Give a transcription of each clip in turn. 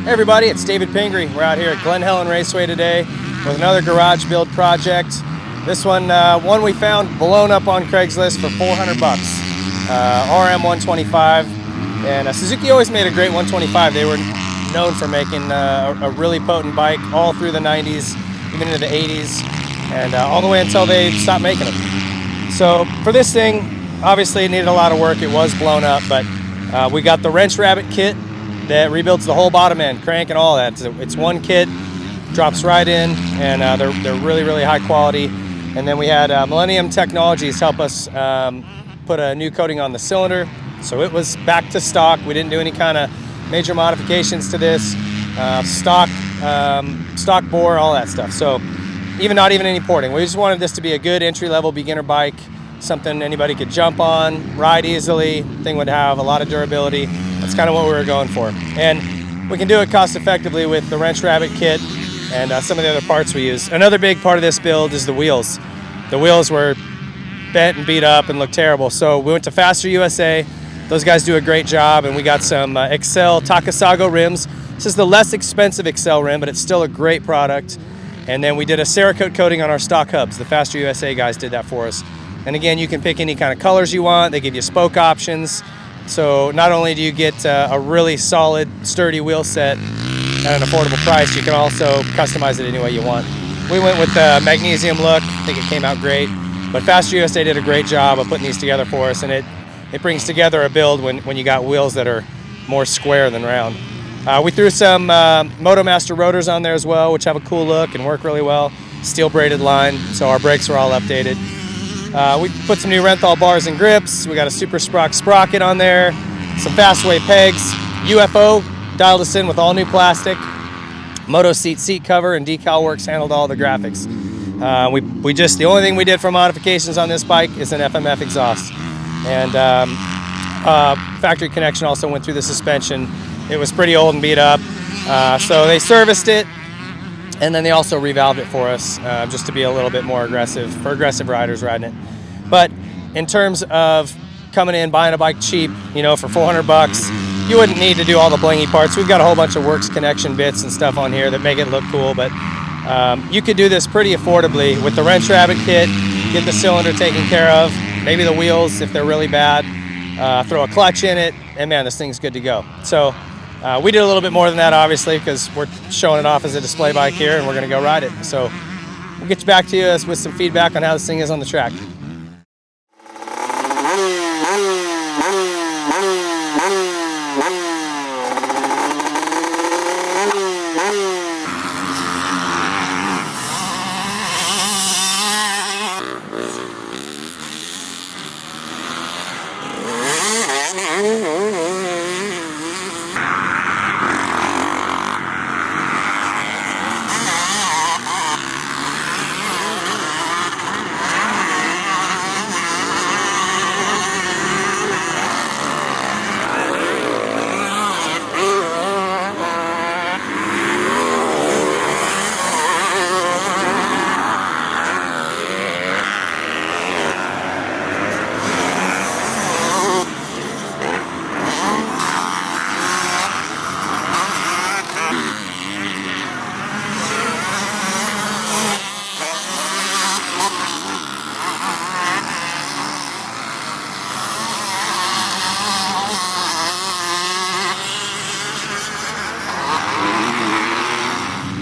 Hey everybody, it's David Pingree. We're out here at Glen Helen Raceway today with another garage build project. This one we found blown up on Craigslist for 400 bucks. RM125, and Suzuki always made a great 125. They were known for making a really potent bike all through the 90s, even into the 80s, and all the way until they stopped making them. So for this thing, obviously it needed a lot of work. It was blown up, but we got the wrench rabbit kit that rebuilds the whole bottom end, crank and all that. It's one kit, drops right in, and they're really, really high quality. And then we had Millennium Technologies help us put a new coating on the cylinder, so it was back to stock. We didn't do any kind of major modifications to this. Stock bore, all that stuff. So not even any porting. We just wanted this to be a good entry-level beginner bike, something anybody could jump on, ride easily. Thing would have a lot of durability. That's kind of what we were going for. And we can do it cost effectively with the wrench rabbit kit and some of the other parts we use. Another big part of this build is the wheels. The wheels were bent and beat up and looked terrible. So we went to Faster USA. Those guys do a great job, and we got some Excel Takasago rims. This is the less expensive Excel rim, but it's still a great product. And then we did a Cerakote coating on our stock hubs. The Faster USA guys did that for us. And again, you can pick any kind of colors you want. They give you spoke options. So not only do you get a really solid, sturdy wheel set at an affordable price, you can also customize it any way you want. We went with the magnesium look. I think it came out great. But Faster USA did a great job of putting these together for us, and it brings together a build when you got wheels that are more square than round. We threw some MotoMaster rotors on there as well, which have a cool look and work really well. Steel braided line, so our brakes are all updated. We put some new Renthal bars and grips. We got a Super sprocket on there, some Fastway pegs. UFO dialed us in with all new plastic. Moto seat cover and decal works handled all the graphics. The only thing we did for modifications on this bike is an FMF exhaust. And factory connection also went through the suspension. It was pretty old and beat up. So they serviced it, and then they also revalved it for us just to be a little bit more aggressive, for aggressive riders riding it. But in terms of coming in, buying a bike cheap, for 400 bucks, you wouldn't need to do all the blingy parts. We've got a whole bunch of works connection bits and stuff on here that make it look cool, but you could do this pretty affordably with the wrench rabbit kit, get the cylinder taken care of, maybe the wheels if they're really bad, throw a clutch in it, and man, this thing's good to go. So we did a little bit more than that, obviously, because we're showing it off as a display bike here, and we're going to go ride it. So we'll get back to you with some feedback on how this thing is on the track.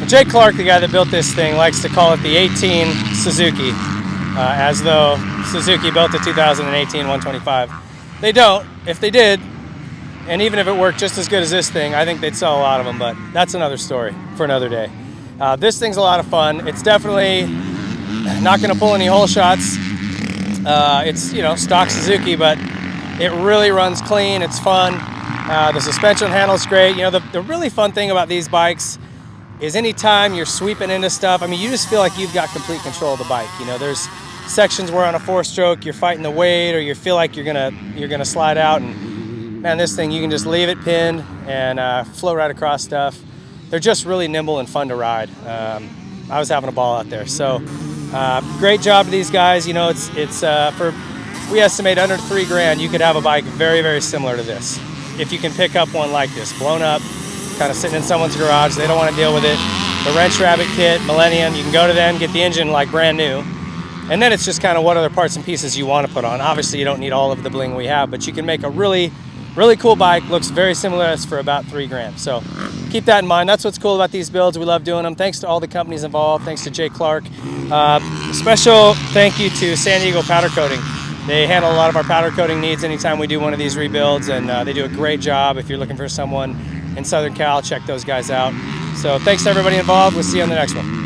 Jake Clark, the guy that built this thing, likes to call it the 18 Suzuki, as though Suzuki built the 2018 125. They don't. If they did, and even if it worked just as good as this thing, I think they'd sell a lot of them, but that's another story for another day. This thing's a lot of fun. It's definitely not going to pull any hole shots. It's, stock Suzuki, but it really runs clean. It's fun. The suspension handles great. The really fun thing about these bikes is anytime you're sweeping into stuff, you just feel like you've got complete control of the bike. There's sections where on a 4-stroke you're fighting the weight, or you feel like you're gonna slide out, and man, this thing you can just leave it pinned and float right across stuff. They're just really nimble and fun to ride. I was having a ball out there. So great job to these guys. We estimate under $3 grand you could have a bike very, very similar to this if you can pick up one like this, blown up, kind of sitting in someone's garage. They don't want to deal with it. The Wrench Rabbit kit, Millennium, you can go to them, get the engine like brand new. And then it's just kind of what other parts and pieces you want to put on. Obviously, you don't need all of the bling we have, but you can make a really cool bike. Looks very similar to us for about $3 grand. So keep that in mind. That's what's cool about these builds. We love doing them. Thanks to all the companies involved. Thanks to Jay Clark. Special thank you to San Diego Powder Coating. They handle a lot of our powder coating needs anytime we do one of these rebuilds, and they do a great job. If you're looking for someone in Southern Cal, check those guys out. So thanks to everybody involved. We'll see you on the next one.